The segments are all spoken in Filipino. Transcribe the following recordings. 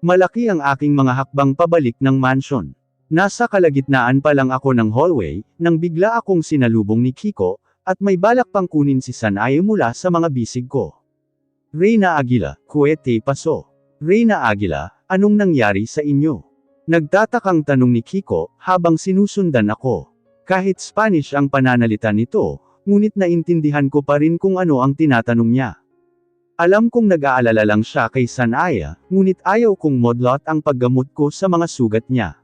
Malaki ang aking mga hakbang pabalik ng mansion. Nasa kalagitnaan pa lang ako ng hallway, nang bigla akong sinalubong ni Kiko, at may balak pang kunin si Sanae mula sa mga bisig ko. Reyna Aguila, Kuwete Paso. Reyna Aguila, anong nangyari sa inyo? Nagtatakang tanong ni Kiko, habang sinusundan ako. Kahit Spanish ang pananalita nito, ngunit naintindihan ko pa rin kung ano ang tinatanong niya. Alam kong nag-aalala lang siya kay Sanaya, ngunit ayaw kong modlot ang paggamot ko sa mga sugat niya.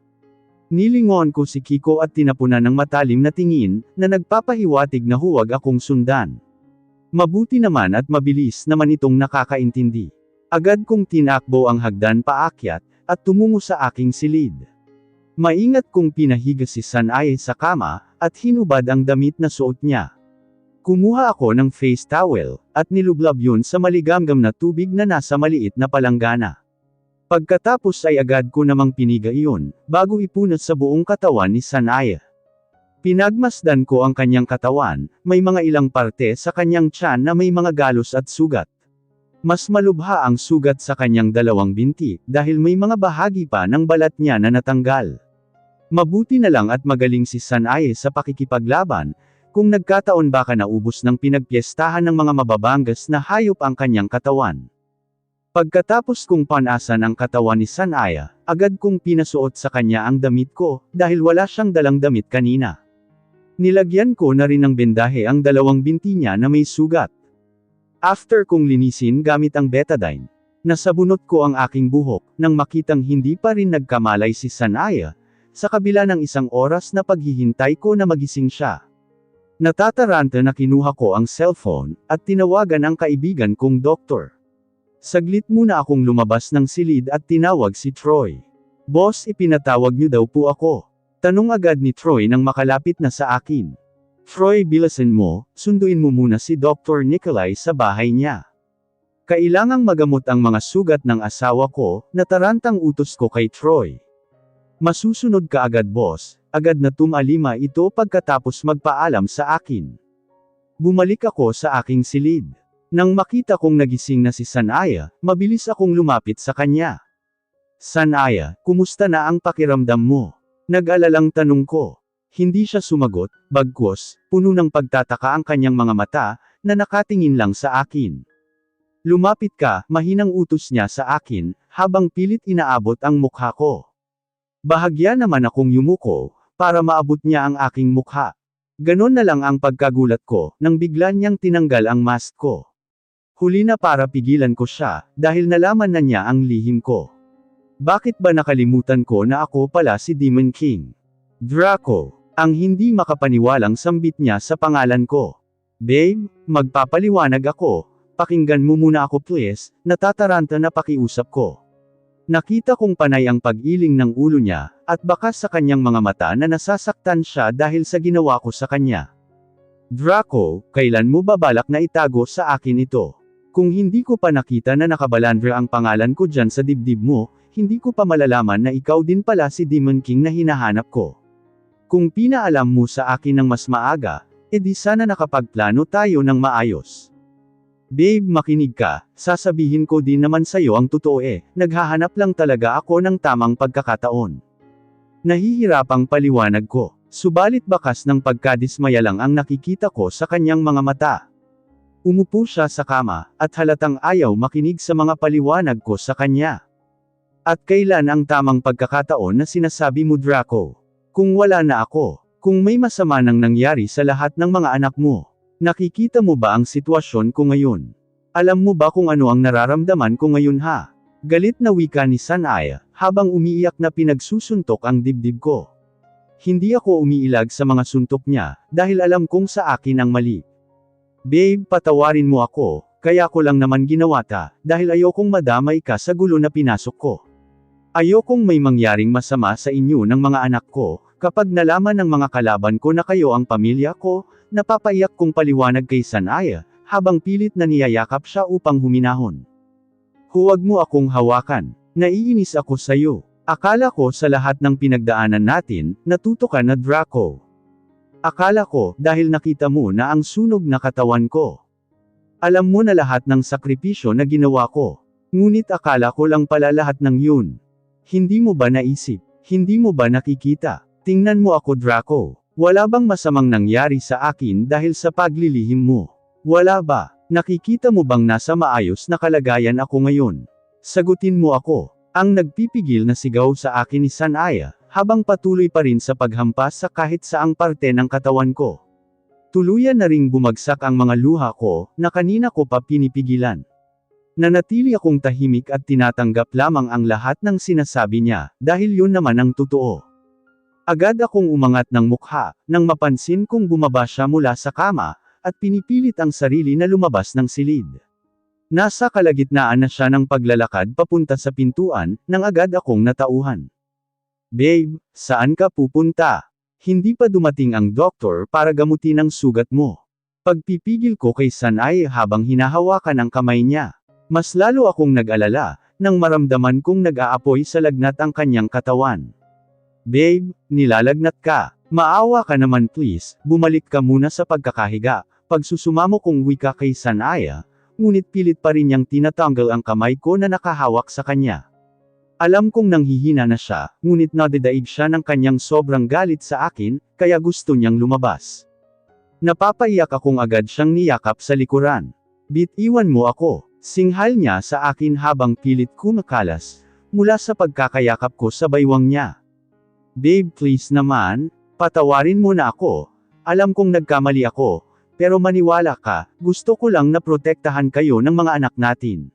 Nilingon ko si Kiko at tinapunan ng matalim na tingin, na nagpapahiwatig na huwag akong sundan. Mabuti naman at mabilis naman itong nakakaintindi. Agad kong tinakbo ang hagdan paakyat, at tumungo sa aking silid. Maingat kong pinahiga si Sanaya sa kama, at hinubad ang damit na suot niya. Kumuha ako ng face towel, at nilublab yun sa maligamgam na tubig na nasa maliit na palanggana. Pagkatapos ay agad ko namang piniga iyon, bago ipunot sa buong katawan ni Sanaya. Pinagmasdan ko ang kanyang katawan, may mga ilang parte sa kanyang tiyan na may mga galos at sugat. Mas malubha ang sugat sa kanyang dalawang binti, dahil may mga bahagi pa ng balat niya na natanggal. Mabuti na lang at magaling si Sanaya sa pakikipaglaban, kung nagkataon baka naubos ng pinagpiestahan ng mga mababangas na hayop ang kanyang katawan. Pagkatapos kong panasan ang katawan ni Sanaya, agad kong pinasuot sa kanya ang damit ko, dahil wala siyang dalang damit kanina. Nilagyan ko na rin ng bendahe ang dalawang binti niya na may sugat. After kong linisin gamit ang betadine, nasabunot ko ang aking buhok, nang makitang hindi pa rin nagkamalay si Sanaya, sa kabila ng isang oras na paghihintay ko na magising siya. Natataranta na kinuha ko ang cellphone, at tinawagan ang kaibigan kong doktor. Saglit muna akong lumabas ng silid at tinawag si Troy. Boss, ipinatawag niyo daw po ako. Tanong agad ni Troy nang makalapit na sa akin. Troy, bilasan mo, sunduin mo muna si Dr. Nikolai sa bahay niya. Kailangang magamot ang mga sugat ng asawa ko, natarantang utos ko kay Troy. Masusunod ka agad boss, agad na tumalima ito pagkatapos magpaalam sa akin. Bumalik ako sa aking silid. Nang makita kong nagising na si Sanaya, mabilis akong lumapit sa kanya. Sanaya, kumusta na ang pakiramdam mo? Nag-alalang tanong ko. Hindi siya sumagot, bagkus, puno ng pagtataka ang kanyang mga mata, na nakatingin lang sa akin. Lumapit ka, mahinang utos niya sa akin, habang pilit inaabot ang mukha ko. Bahagya naman akong yumuko, para maabot niya ang aking mukha. Ganon na lang ang pagkagulat ko, nang bigla niyang tinanggal ang mask ko. Huli na para pigilan ko siya, dahil nalaman na niya ang lihim ko. Bakit ba nakalimutan ko na ako pala si Demon King? Draco, ang hindi makapaniwalang sambit niya sa pangalan ko. Babe, magpapaliwanag ako, pakinggan mo muna ako please, natataranta na pakiusap ko. Nakita kong panay ang pag-iling ng ulo niya, at baka sa kanyang mga mata na nasasaktan siya dahil sa ginawa ko sa kanya. Draco, kailan mo ba balak na itago sa akin ito? Kung hindi ko pa nakita na nakabalandra ang pangalan ko dyan sa dibdib mo, hindi ko pa malalaman na ikaw din pala si Demon King na hinahanap ko. Kung pinaalam mo sa akin ng mas maaga, edi sana nakapagplano tayo ng maayos. Babe, makinig ka, sasabihin ko din naman sa'yo ang totoo naghahanap lang talaga ako ng tamang pagkakataon. Nahihirapang paliwanag ko, subalit bakas ng pagkadismaya lang ang nakikita ko sa kanyang mga mata. Umupo siya sa kama, at halatang ayaw makinig sa mga paliwanag ko sa kanya. At kailan ang tamang pagkakataon na sinasabi mo Draco? Kung wala na ako, kung may masama nang nangyari sa lahat ng mga anak mo. Nakikita mo ba ang sitwasyon ko ngayon? Alam mo ba kung ano ang nararamdaman ko ngayon ha? Galit na wika ni Sanaya, habang umiiyak na pinagsusuntok ang dibdib ko. Hindi ako umiilag sa mga suntok niya, dahil alam kong sa akin ang mali. Babe, patawarin mo ako, kaya ko lang naman ginawa dahil ayokong madamay ka sa gulo na pinasok ko. Ayokong may mangyaring masama sa inyo ng mga anak ko, kapag nalaman ng mga kalaban ko na kayo ang pamilya ko. Napapaiyak kong paliwanag kay Sanaya, habang pilit na niyayakap siya upang huminahon. Huwag mo akong hawakan, naiinis ako sa'yo. Akala ko sa lahat ng pinagdaanan natin, natuto ka na Draco. Akala ko, dahil nakita mo na ang sunog na katawan ko. Alam mo na lahat ng sakripisyo na ginawa ko. Ngunit akala ko lang pala lahat ng yun. Hindi mo ba naisip? Hindi mo ba nakikita? Tingnan mo ako, Draco. Wala bang masamang nangyari sa akin dahil sa paglilihim mo? Wala ba? Nakikita mo bang nasa maayos na kalagayan ako ngayon? Sagutin mo ako. Ang nagpipigil na sigaw sa akin ni Sanaya, habang patuloy pa rin sa paghampas sa kahit saang parte ng katawan ko. Tuluyan na ring bumagsak ang mga luha ko, na kanina ko pa pinipigilan. Nanatili akong tahimik at tinatanggap lamang ang lahat ng sinasabi niya, dahil yun naman ang totoo. Agad akong umangat ng mukha, nang mapansin kong bumaba siya mula sa kama, at pinipilit ang sarili na lumabas ng silid. Nasa kalagitnaan na siya ng paglalakad papunta sa pintuan, nang agad akong natauhan. Babe, saan ka pupunta? Hindi pa dumating ang doktor para gamutin ang sugat mo. Pagpipigil ko kay Sanay habang hinahawakan ang kamay niya. Mas lalo akong nag-alala, nang maramdaman kong nag-aapoy sa lagnat ang kanyang katawan. Babe, nilalagnat ka. Maawa ka naman please, bumalik ka muna sa pagkakahiga. Pagsusumamo kong wika kay Sanaya, ngunit pilit pa rin niyang tinatanggal ang kamay ko na nakahawak sa kanya. Alam kong nanghihina na siya, ngunit nadidaig siya ng kanyang sobrang galit sa akin, kaya gusto niyang lumabas. Napapaiyak akong agad siyang niyakap sa likuran. Bitiwan mo ako. Singhal niya sa akin habang pilit kumakalas, mula sa pagkakayakap ko sa baywang niya. Babe please naman, patawarin mo na ako. Alam kong nagkamali ako, pero maniwala ka, gusto ko lang na protektahan kayo ng mga anak natin.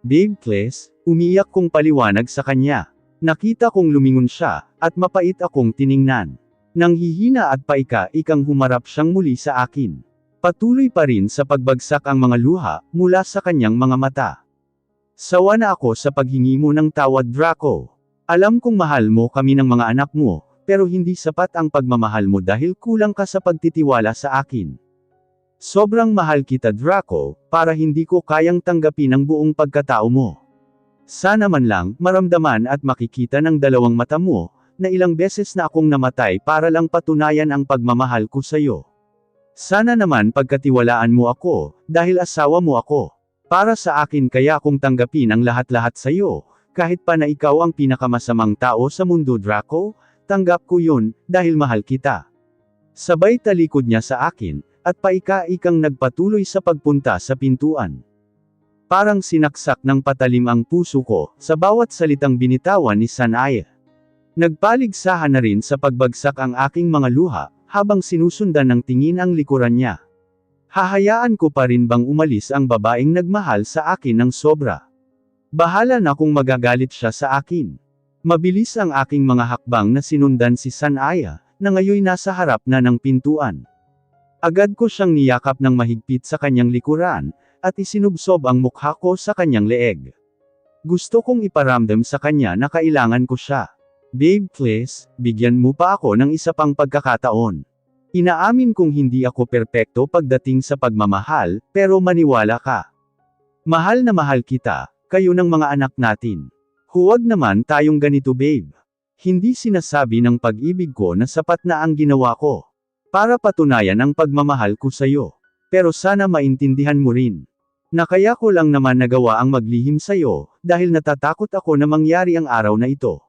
Babe please, umiiyak kong paliwanag sa kanya. Nakita kong lumingon siya, at mapait akong tiningnan. Nang hihina at paika-ikang humarap siyang muli sa akin. Patuloy pa rin sa pagbagsak ang mga luha, mula sa kanyang mga mata. Sawa na ako sa paghingi mo ng tawad Draco. Alam kong mahal mo kami ng mga anak mo, pero hindi sapat ang pagmamahal mo dahil kulang ka sa pagtitiwala sa akin. Sobrang mahal kita Draco, para hindi ko kayang tanggapin ang buong pagkatao mo. Sana man lang, maramdaman at makikita ng dalawang mata mo, na ilang beses na akong namatay para lang patunayan ang pagmamahal ko sa'yo. Sana naman pagkatiwalaan mo ako, dahil asawa mo ako. Para sa akin kaya kong tanggapin ang lahat-lahat sa'yo, kahit pa na ikaw ang pinakamasamang tao sa mundo Draco, tanggap ko yun, dahil mahal kita. Sabay talikod niya sa akin, at paika-ikang nagpatuloy sa pagpunta sa pintuan. Parang sinaksak ng patalim ang puso ko, sa bawat salitang binitawan ni Sanaya. Nagpaligsahan na rin sa pagbagsak ang aking mga luha, habang sinusundan ng tingin ang likuran niya. Hahayaan ko pa rin bang umalis ang babaeng nagmahal sa akin ng sobra? Bahala na kung magagalit siya sa akin. Mabilis ang aking mga hakbang na sinundan si Sanaya, na ngayoy nasa harap na ng pintuan. Agad ko siyang niyakap ng mahigpit sa kanyang likuran, at isinubsob ang mukha ko sa kanyang leeg. Gusto kong iparamdam sa kanya na kailangan ko siya. Babe please, bigyan mo pa ako ng isa pang pagkakataon. Inaamin kong hindi ako perpekto pagdating sa pagmamahal, pero maniwala ka. Mahal na mahal kita, kayo ng mga anak natin. Huwag naman tayong ganito babe. Hindi sinasabi ng pag-ibig ko na sapat na ang ginawa ko. Para patunayan ang pagmamahal ko sa'yo. Pero sana maintindihan mo rin. Na kaya ko lang naman nagawa ang maglihim sa'yo, dahil natatakot ako na mangyari ang araw na ito.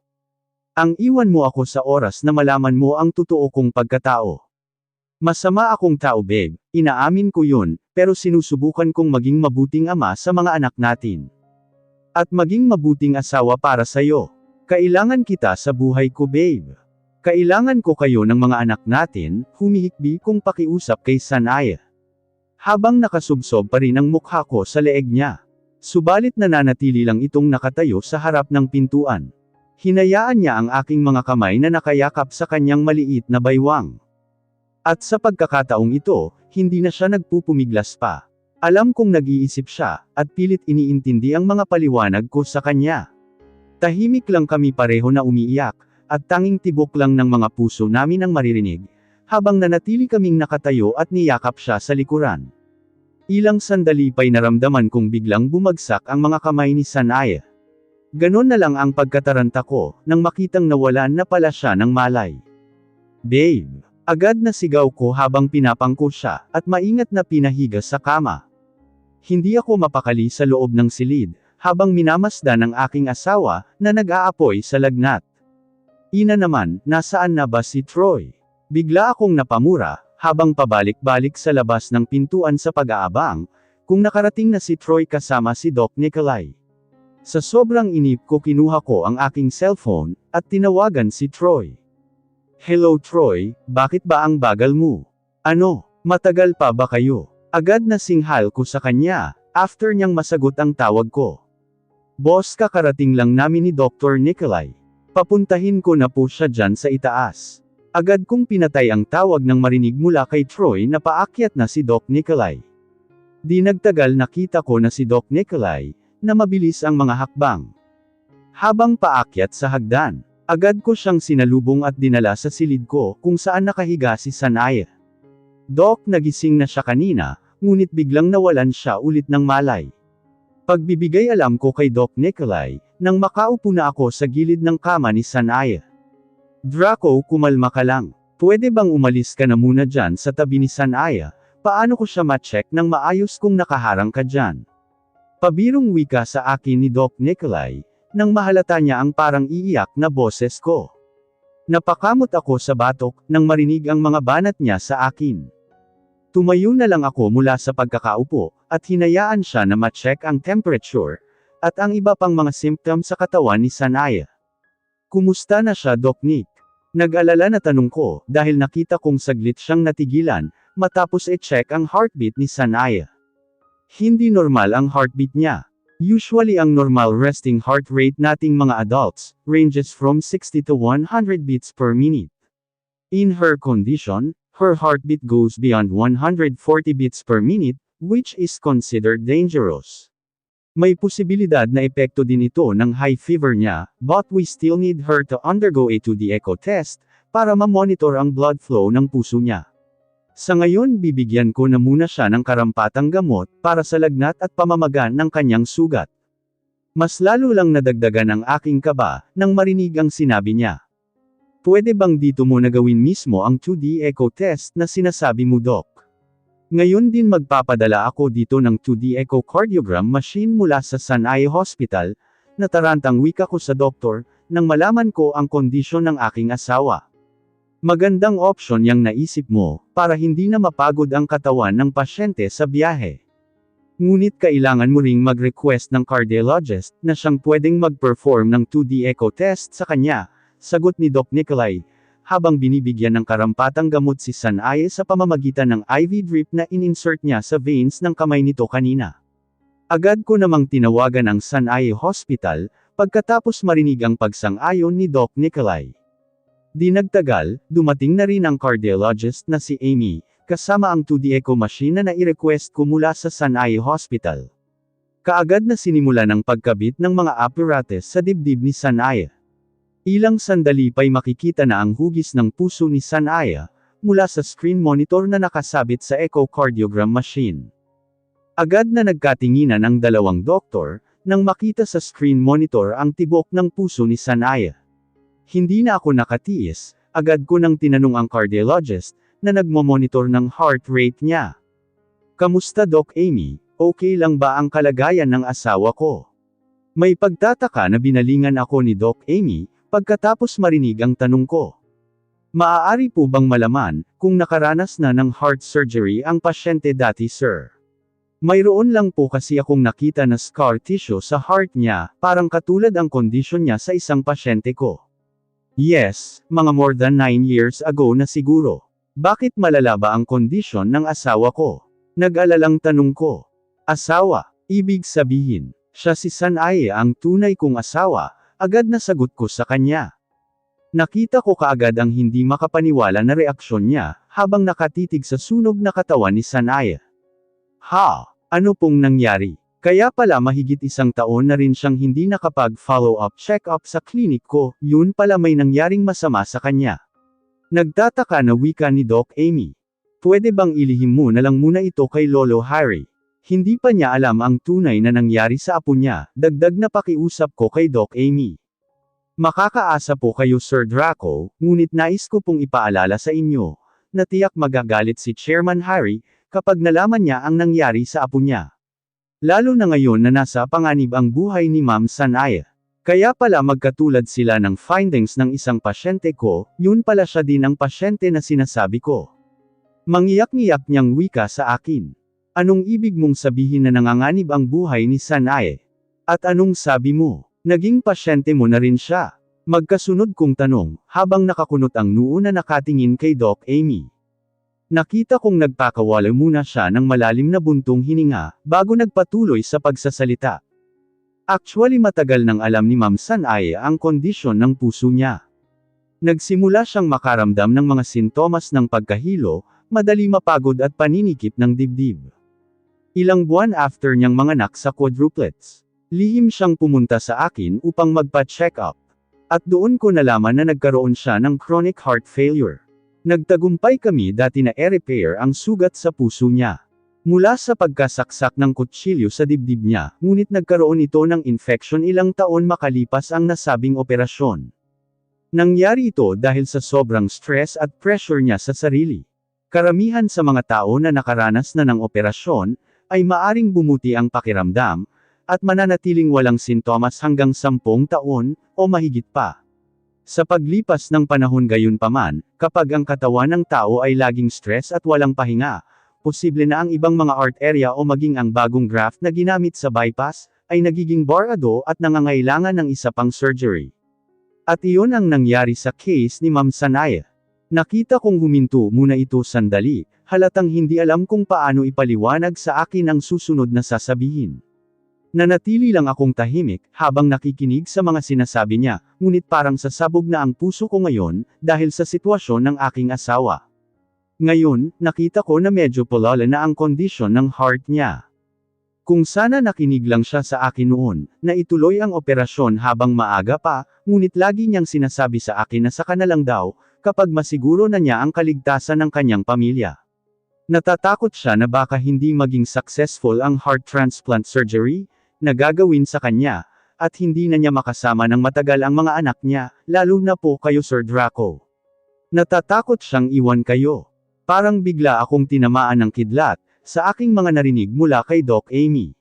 Ang iwan mo ako sa oras na malaman mo ang totoo kong pagkatao. Masama akong tao babe, inaamin ko yun, pero sinusubukan kong maging mabuting ama sa mga anak natin. At maging mabuting asawa para sa'yo. Kailangan kita sa buhay ko babe. Kailangan ko kayo ng mga anak natin, humihikbi kong pakiusap kay Sanaya. Habang nakasubsob pa rin ang mukha ko sa leeg niya. Subalit nananatili lang itong nakatayo sa harap ng pintuan. Hinayaan niya ang aking mga kamay na nakayakap sa kanyang maliit na baywang. At sa pagkakataong ito, hindi na siya nagpupumiglas pa. Alam kong nag-iisip siya, at pilit iniintindi ang mga paliwanag ko sa kanya. Tahimik lang kami pareho na umiiyak, at tanging tibok lang ng mga puso namin ang maririnig, habang nanatili kaming nakatayo at niyakap siya sa likuran. Ilang sandali pa'y naramdaman kong biglang bumagsak ang mga kamay ni Sanaya. Ganon na lang ang pagkataranta ko, nang makitang nawalan na pala siya ng malay. Babe! Agad na sigaw ko habang pinapangko siya, at maingat na pinahiga sa kama. Hindi ako mapakali sa loob ng silid, habang minamasdan ang aking asawa, na nag-aapoy sa lagnat. Ina naman, nasaan na ba si Troy? Bigla akong napamura, habang pabalik-balik sa labas ng pintuan sa pag-aabang, kung nakarating na si Troy kasama si Doc Nicolai. Sa sobrang inip ko kinuha ko ang aking cellphone, at tinawagan si Troy. Hello Troy, bakit ba ang bagal mo? Ano, matagal pa ba kayo? Agad na singhal ko sa kanya, after niyang masagot ang tawag ko. Boss, kakarating lang namin ni Dr. Nicolai. Papuntahin ko na po siya dyan sa itaas. Agad kong pinatay ang tawag nang marinig mula kay Troy na paakyat na si Doc Nicolai. Di nagtagal nakita ko na si Doc Nicolai, na mabilis ang mga hakbang. Habang paakyat sa hagdan, agad ko siyang sinalubong at dinala sa silid ko kung saan nakahiga si Sanaya. Doc, nagising na siya kanina, ngunit biglang nawalan siya ulit ng malay. Pagbibigay alam ko kay Doc Nicolai, nang makaupo na ako sa gilid ng kama ni Sanaya. Draco, kumalma ka lang. Pwede bang umalis ka na muna dyan sa tabi ni Sanaya? Paano ko siya ma-check nang maayos kung nakaharang ka dyan? Pabirong wika sa akin ni Doc Nicolai, nang mahalata niya ang parang iiyak na boses ko. Napakamot ako sa batok, nang marinig ang mga banat niya sa akin. Tumayo na lang ako mula sa pagkakaupo, at hinayaan siya na ma-check ang temperature, at ang iba pang mga symptoms sa katawan ni Sanaya. Kumusta na siya Doc Nick? Nag-alala na tanong ko, dahil nakita kong saglit siyang natigilan, matapos i-check ang heartbeat ni Sanaya. Hindi normal ang heartbeat niya. Usually ang normal resting heart rate nating mga adults, ranges from 60 to 100 beats per minute. In her condition, her heartbeat goes beyond 140 beats per minute, which is considered dangerous. May posibilidad na epekto din ito ng high fever niya, but we still need her to undergo a 2D echo test, para ma-monitor ang blood flow ng puso niya. Sa ngayon bibigyan ko na muna siya ng karampatang gamot, para sa lagnat at pamamaga ng kanyang sugat. Mas lalo lang nadagdagan ang aking kaba, nang marinig ang sinabi niya. Pwede bang dito mo na gawin mismo ang 2D echo test na sinasabi mo Doc? Ngayon din magpapadala ako dito ng 2D echocardiogram machine mula sa Sanaya Hospital, natarantang wika ko sa doktor, nang malaman ko ang kondisyon ng aking asawa. Magandang opsyon yang naisip mo, para hindi na mapagod ang katawan ng pasyente sa biyahe. Ngunit kailangan mo ring mag-request ng cardiologist, na siyang pwedeng mag-perform ng 2D echo test sa kanya, sagot ni Doc Nicolai, habang binibigyan ng karampatang gamot si Sanaya sa pamamagitan ng IV drip na in-insert niya sa veins ng kamay nito kanina. Agad ko namang tinawagan ang Sanaya Hospital, pagkatapos marinig ang pagsang-ayon ni Doc Nicolai. Di nagtagal, dumating na rin ang cardiologist na si Amy, kasama ang 2D echo machine na nai-request ko mula sa Sanaya Hospital. Kaagad na sinimula ng pagkabit ng mga apparatus sa dibdib ni Sanaya. Ilang sandali pa'y makikita na ang hugis ng puso ni Sanaya, mula sa screen monitor na nakasabit sa echocardiogram machine. Agad na nagkatinginan ang dalawang doktor, nang makita sa screen monitor ang tibok ng puso ni Sanaya. Hindi na ako nakatiis, agad ko nang tinanong ang cardiologist, na nagmomonitor ng heart rate niya. Kamusta Doc Amy, okay lang ba ang kalagayan ng asawa ko? May pagtataka na binalingan ako ni Doc Amy, pagkatapos marinig ang tanong ko. Maaari po bang malaman, kung nakaranas na ng heart surgery ang pasyente dati sir? Mayroon lang po kasi akong nakita na scar tissue sa heart niya, parang katulad ang kondisyon niya sa isang pasyente ko. Yes, mga more than 9 years ago na siguro. Bakit malala ba ang kondisyon ng asawa ko? Nag-alalang tanong ko. Asawa, ibig sabihin, siya si Sanaya ang tunay kong asawa. Agad na sagot ko sa kanya. Nakita ko kaagad ang hindi makapaniwala na reaksyon niya, habang nakatitig sa sunog na katawan ni Sanaya. Ha? Ano pong nangyari? Kaya pala mahigit 1 taon na rin siyang hindi nakapag-follow-up check-up sa klinik ko, yun pala may nangyaring masama sa kanya. Nagtataka na wika ni Doc Amy. Pwede bang ilihim mo na lang muna ito kay Lolo Harry? Hindi pa niya alam ang tunay na nangyari sa apo niya, dagdag na pakiusap ko kay Doc Amy. Makakaasa po kayo Sir Draco, ngunit nais ko pong ipaalala sa inyo, na tiyak magagalit si Chairman Harry, kapag nalaman niya ang nangyari sa apo niya. Lalo na ngayon na nasa panganib ang buhay ni Ma'am Sanaya. Kaya pala magkatulad sila ng findings ng isang pasyente ko, yun pala siya din ang pasyente na sinasabi ko. Mangiyak-ngiyak niyang wika sa akin. Anong ibig mong sabihin na nanganganib ang buhay ni Sanaya? At anong sabi mo? Naging pasyente mo na rin siya. Magkasunod kong tanong, habang nakakunot ang noo na nakatingin kay Doc Amy. Nakita kong nagpakawala muna siya ng malalim na buntong hininga, bago nagpatuloy sa pagsasalita. Actually matagal nang alam ni Ma'am Sanaya ang kondisyon ng puso niya. Nagsimula siyang makaramdam ng mga sintomas ng pagkahilo, madali mapagod at paninikip ng dibdib. Ilang buwan after niyang manganak sa quadruplets, lihim siyang pumunta sa akin upang magpa-check up. At doon ko nalaman na nagkaroon siya ng chronic heart failure. Nagtagumpay kami dati na i-repair ang sugat sa puso niya. Mula sa pagkasaksak ng kutsilyo sa dibdib niya, ngunit nagkaroon ito ng infection ilang taon makalipas ang nasabing operasyon. Nangyari ito dahil sa sobrang stress at pressure niya sa sarili. Karamihan sa mga tao na nakaranas na ng operasyon, ay maaring bumuti ang pakiramdam, at mananatiling walang sintomas hanggang 10 taon, o mahigit pa. Sa paglipas ng panahon gayunpaman, kapag ang katawan ng tao ay laging stress at walang pahinga, posible na ang ibang mga art area o maging ang bagong graft na ginamit sa bypass, ay nagiging barado at nangangailangan ng isa pang surgery. At iyon ang nangyari sa case ni Ma'am Sanaya. Nakita kong huminto muna ito sandali, halatang hindi alam kung paano ipaliwanag sa akin ang susunod na sasabihin. Nanatili lang akong tahimik, habang nakikinig sa mga sinasabi niya, ngunit parang sasabog na ang puso ko ngayon, dahil sa sitwasyon ng aking asawa. Ngayon, nakita ko na medyo palala na ang kondisyon ng heart niya. Kung sana nakinig lang siya sa akin noon, na ituloy ang operasyon habang maaga pa, ngunit lagi niyang sinasabi sa akin na saka na lang daw, kapag masiguro na niya ang kaligtasan ng kanyang pamilya. Natatakot siya na baka hindi maging successful ang heart transplant surgery, na gagawin sa kanya, at hindi na niya makasama ng matagal ang mga anak niya, lalo na po kayo Sir Draco. Natatakot siyang iwan kayo. Parang bigla akong tinamaan ng kidlat, sa aking mga narinig mula kay Doc Amy.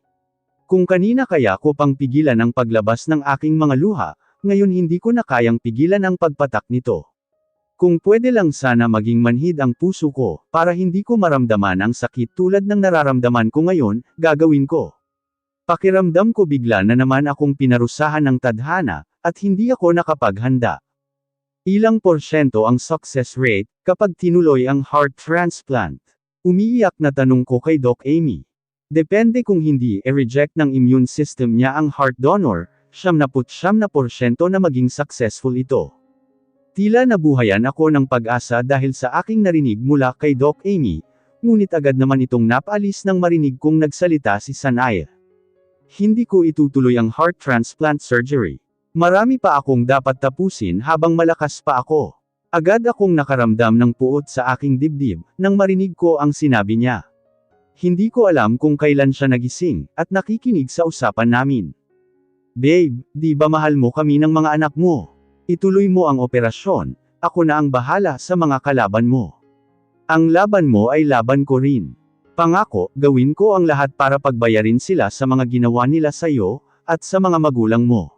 Kung kanina kaya ko pang pigilan ang paglabas ng aking mga luha, ngayon hindi ko na kayang pigilan ang pagpatak nito. Kung pwede lang sana maging manhid ang puso ko, para hindi ko maramdaman ang sakit tulad ng nararamdaman ko ngayon, gagawin ko. Pakiramdam ko bigla na naman akong pinarusahan ng tadhana, at hindi ako nakapaghanda. Ilang porsyento ang success rate, kapag tinuloy ang heart transplant? Umiiyak na tanong ko kay Doc Amy. Depende kung hindi i-reject ng immune system niya ang heart donor, 99% na maging successful ito. Tila nabuhayan ako ng pag-asa dahil sa aking narinig mula kay Doc Amy, ngunit agad naman itong napalis nang marinig kong nagsalita si Sanaya. Hindi ko itutuloy ang heart transplant surgery. Marami pa akong dapat tapusin habang malakas pa ako. Agad akong nakaramdam ng puot sa aking dibdib, nang marinig ko ang sinabi niya. Hindi ko alam kung kailan siya nagising, at nakikinig sa usapan namin. Babe, di ba mahal mo kami ng mga anak mo? Ituloy mo ang operasyon, ako na ang bahala sa mga kalaban mo. Ang laban mo ay laban ko rin. Pangako, gawin ko ang lahat para pagbayarin sila sa mga ginawa nila sa iyo, at sa mga magulang mo.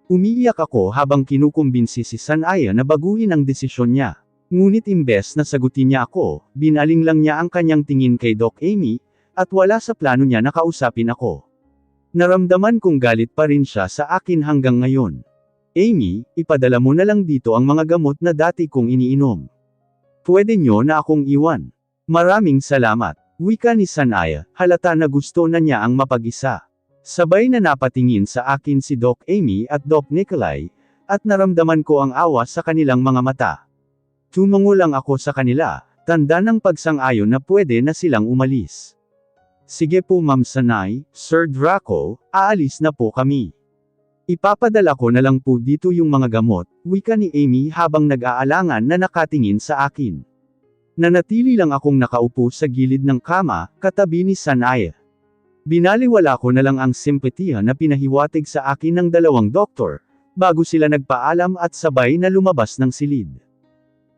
Umiiyak ako habang kinukumbinsi si Sanaya na baguhin ang desisyon niya. Ngunit imbes na sagutin niya ako, binaling lang niya ang kanyang tingin kay Doc Amy, at wala sa plano niya na kausapin ako. Naramdaman kong galit pa rin siya sa akin hanggang ngayon. Amy, ipadala mo na lang dito ang mga gamot na dati kong iniinom. Pwede nyo na akong iwan. Maraming salamat. Wika ni Sanaya, halata na gusto na niya ang mapag-isa. Sabay na napatingin sa akin si Doc Amy at Doc Nikolai, at naramdaman ko ang awa sa kanilang mga mata. Tumungo lang ako sa kanila, tanda ng pagsang-ayon na pwede na silang umalis. Sige po Ma'am Sanay, Sir Draco, aalis na po kami. Ipapadala ko na lang po dito yung mga gamot, wika ni Amy habang nag-aalangan na nakatingin sa akin. Nanatili lang akong nakaupo sa gilid ng kama, katabi ni Sanaya. Binaliwala ko na lang ang simpatiya na pinahiwatig sa akin ng dalawang doktor, bago sila nagpaalam at sabay na lumabas ng silid.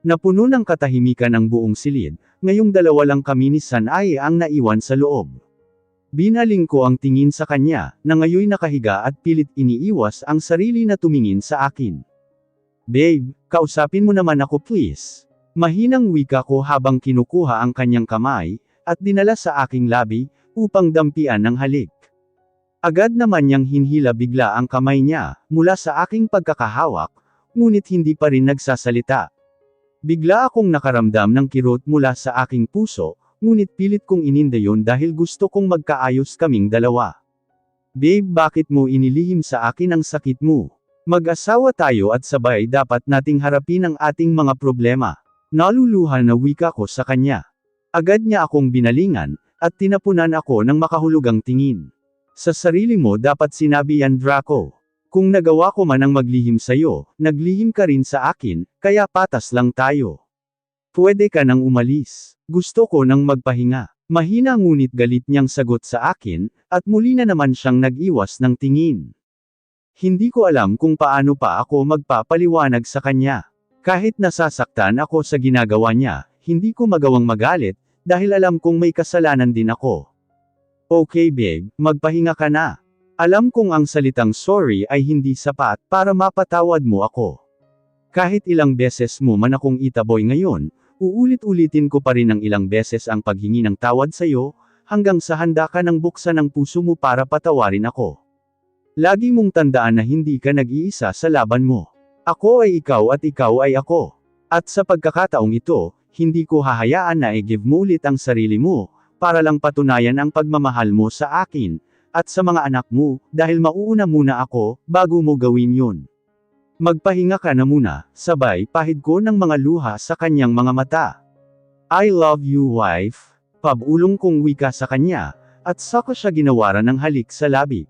Napuno ng katahimikan ang buong silid, ngayong dalawa lang kami ni Sanaya ang naiwan sa loob. Binaling ko ang tingin sa kanya, na ngayoy nakahiga at pilit iniiwas ang sarili na tumingin sa akin. Babe, kausapin mo naman ako please. Mahinang wika ko habang kinukuha ang kanyang kamay, at dinala sa aking labi, upang dampian ng halik. Agad naman niyang hinhila bigla ang kamay niya, mula sa aking pagkakahawak, ngunit hindi pa rin nagsasalita. Bigla akong nakaramdam ng kirot mula sa aking puso, ngunit pilit kong ininda yon dahil gusto kong magkaayos kaming dalawa. Babe, bakit mo inilihim sa akin ang sakit mo? Mag-asawa tayo at sabay dapat nating harapin ang ating mga problema. Naluluha na wika ko sa kanya. Agad niya akong binalingan, at tinapunan ako ng makahulugang tingin. Sa sarili mo dapat sinabi yan, Draco. Kung nagawa ko man ang maglihim sa'yo, naglihim ka rin sa akin, kaya patas lang tayo. Pwede ka nang umalis. Gusto ko nang magpahinga. Mahina ngunit galit niyang sagot sa akin, at muli na naman siyang nag-iwas ng tingin. Hindi ko alam kung paano pa ako magpapaliwanag sa kanya. Kahit nasasaktan ako sa ginagawa niya, hindi ko magawang magalit, dahil alam kong may kasalanan din ako. Okay babe, magpahinga ka na. Alam kong ang salitang sorry ay hindi sapat para mapatawad mo ako. Kahit ilang beses mo man akong itaboy ngayon, uulit-ulitin ko pa rin ng ilang beses ang paghingi ng tawad sa'yo, hanggang sa handa ka ng buksan ang puso mo para patawarin ako. Lagi mong tandaan na hindi ka nag-iisa sa laban mo. Ako ay ikaw at ikaw ay ako. At sa pagkakataong ito, hindi ko hahayaan na i-give mo ulit ang sarili mo, para lang patunayan ang pagmamahal mo sa akin, at sa mga anak mo, dahil mauuna muna ako, bago mo gawin yun. Magpahinga ka na muna, sabay pahid ko ng mga luha sa kanyang mga mata. I love you wife, pabulong kong wika sa kanya, at saka siya ginawaran ng halik sa labi.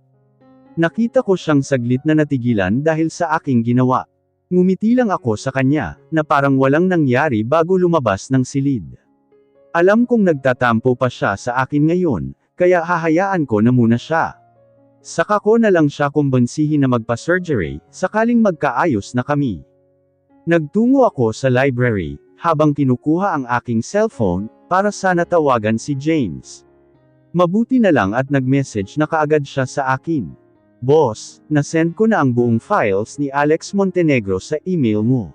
Nakita ko siyang saglit na natigilan dahil sa aking ginawa. Ngumiti lang ako sa kanya, na parang walang nangyari bago lumabas ng silid. Alam kong nagtatampo pa siya sa akin ngayon, kaya hahayaan ko na muna siya. Saka ko na lang siya kumbansihin na magpa-surgery, sakaling magkaayos na kami. Nagtungo ako sa library, habang kinukuha ang aking cellphone, para sana tawagan si James. Mabuti na lang at nag-message na kaagad siya sa akin. Boss, nasend ko na ang buong files ni Alex Montenegro sa email mo.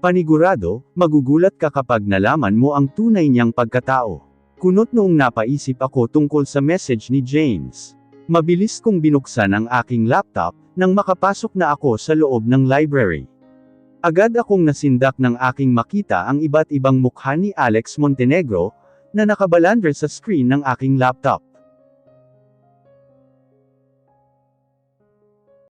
Panigurado, magugulat ka kapag nalaman mo ang tunay niyang pagkatao. Kunot noong napaisip ako tungkol sa message ni James. Mabilis kong binuksan ang aking laptop, nang makapasok na ako sa loob ng library. Agad akong nasindak ng aking makita ang iba't ibang mukha ni Alex Montenegro, na nakabalandre sa screen ng aking laptop.